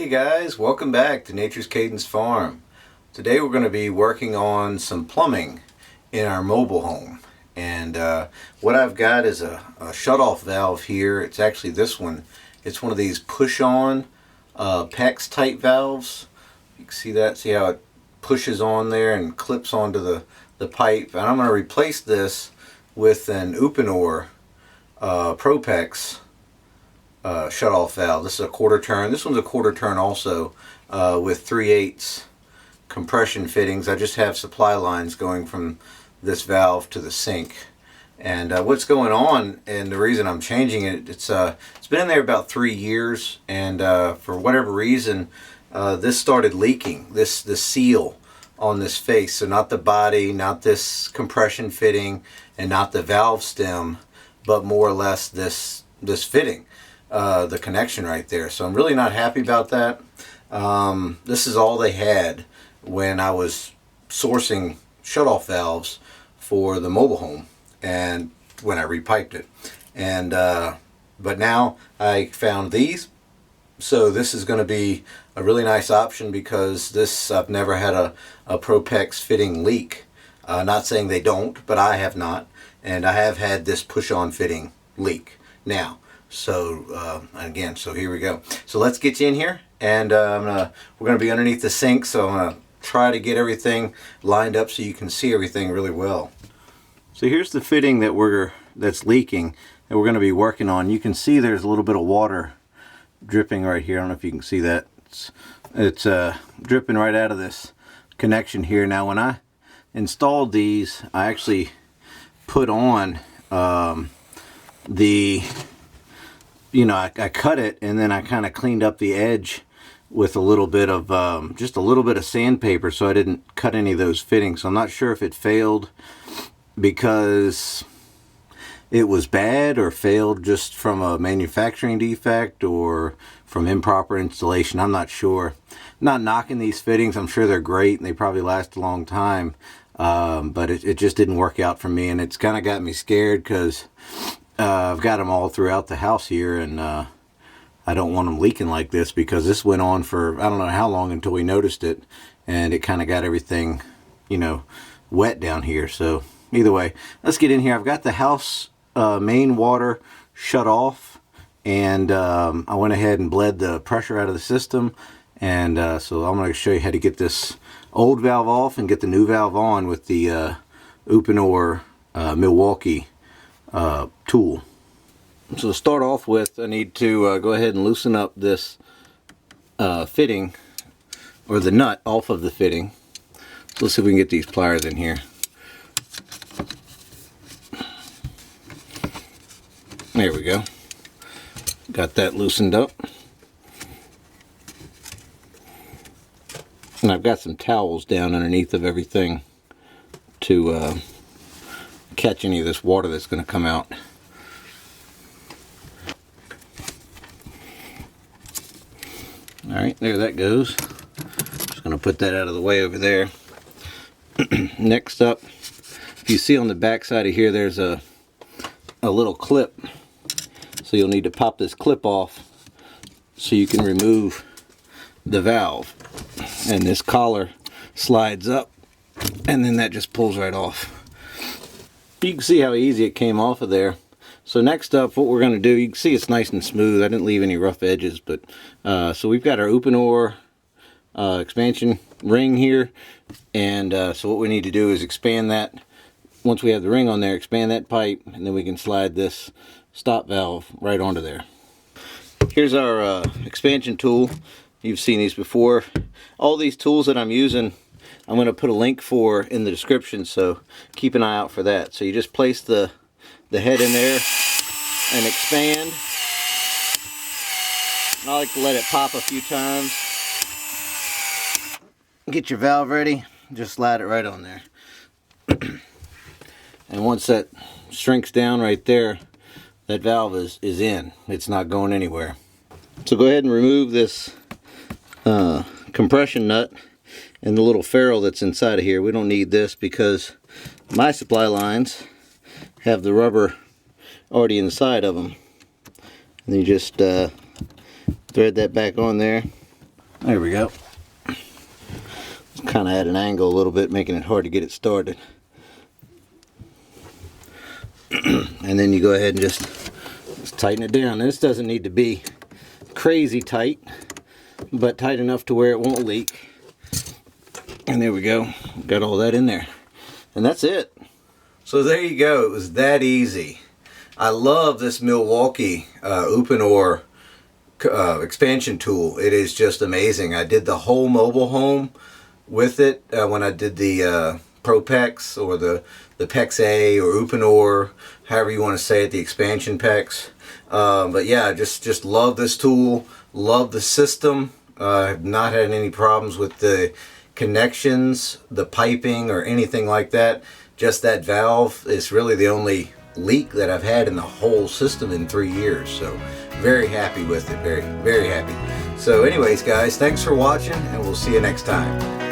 Hey guys, welcome back to Nature's Cadence Farm. Today we're going to be working on some plumbing in our mobile home. And what I've got is a shut-off valve here. It's actually this one. It's one of these push-on PEX type valves. You can see that, see how it pushes on there and clips onto the pipe. And I'm going to replace this with an Uponor Pro Pex shut-off valve. This is a quarter turn. This one's a quarter turn also with 3/8 compression fittings. I just have supply lines going from this valve to the sink. And what's going on, and the reason I'm changing it, it's been in there about 3 years, and for whatever reason this started leaking, the seal on this face. So not the body, not this compression fitting, and not the valve stem, but more or less this fitting. The connection right there. So I'm really not happy about that. This is all they had when I was sourcing shutoff valves for the mobile home and when I repiped it. And but now I found these, so this is going to be a really nice option because this, I've never had a Pro Pex fitting leak. Not saying they don't, but I have not, and I have had this push-on fitting leak now. So again, so here we go. So let's get you in here, and we're gonna be underneath the sink, so I'm gonna try to get everything lined up so you can see everything really well. So here's the fitting that's leaking that we're gonna be working on. You can see there's a little bit of water dripping right here. I don't know if you can see that. It's dripping right out of this connection here. Now when I installed these, I actually put on I cut it, and then I kind of cleaned up the edge with a little bit of just a little bit of sandpaper, so I didn't cut any of those fittings. So I'm not sure if it failed because it was bad, or failed just from a manufacturing defect, or from improper installation. I'm not sure. I'm not knocking these fittings. I'm sure they're great and they probably last a long time, but it just didn't work out for me, and it's kind of got me scared because I've got them all throughout the house here, and I don't want them leaking like this, because this went on for I don't know how long until we noticed it, and it kind of got everything, wet down here. So either way, let's get in here. I've got the house main water shut off, and I went ahead and bled the pressure out of the system, and so I'm going to show you how to get this old valve off and get the new valve on with the Uponor Milwaukee tool. So to start off with, I need to go ahead and loosen up this fitting, or the nut off of the fitting. So let's see if we can get these pliers in here. There we go. Got that loosened up. And I've got some towels down underneath of everything to catch any of this water that's going to come out. Alright, there that goes. Just going to put that out of the way over there. Next up, if you see on the back side of here, there's a little clip. So you'll need to pop this clip off so you can remove the valve. And this collar slides up, and then that just pulls right off. You can see how easy it came off of there. So next up, what we're going to do, you can see it's nice and smooth. I didn't leave any rough edges, but so we've got our Uponor expansion ring here, and so what we need to do is expand that. Once we have the ring on there, expand that pipe, and then we can slide this stop valve right onto there. Here's our expansion tool. You've seen these before. All these tools that I'm using, I'm going to put a link for in the description, so keep an eye out for that. So you just place the head in there and expand. And I like to let it pop a few times. Get your valve ready, just slide it right on there. And once that shrinks down right there, that valve is in. It's not going anywhere. So go ahead and remove this compression nut and the little ferrule that's inside of here. We don't need this because my supply lines have the rubber already inside of them. And you just thread that back on there, There we go. It's kind of at an angle a little bit, making it hard to get it started. And then you go ahead and just tighten it down. This doesn't need to be crazy tight, but tight enough to where it won't leak. And there we go. Got all that in there. And that's it. So there you go. It was that easy. I love this Milwaukee Uponor expansion tool. It is just amazing. I did the whole mobile home with it when I did the Pro Pex, or the Pex-a or Uponor, however you want to say it, the expansion Pex. But yeah, just love this tool. Love the system. I've not had any problems with the connections, the piping, or anything like that. Just that valve is really the only leak that I've had in the whole system in 3 years. So very happy with it. Very happy. So anyways, guys, thanks for watching, and we'll see you next time.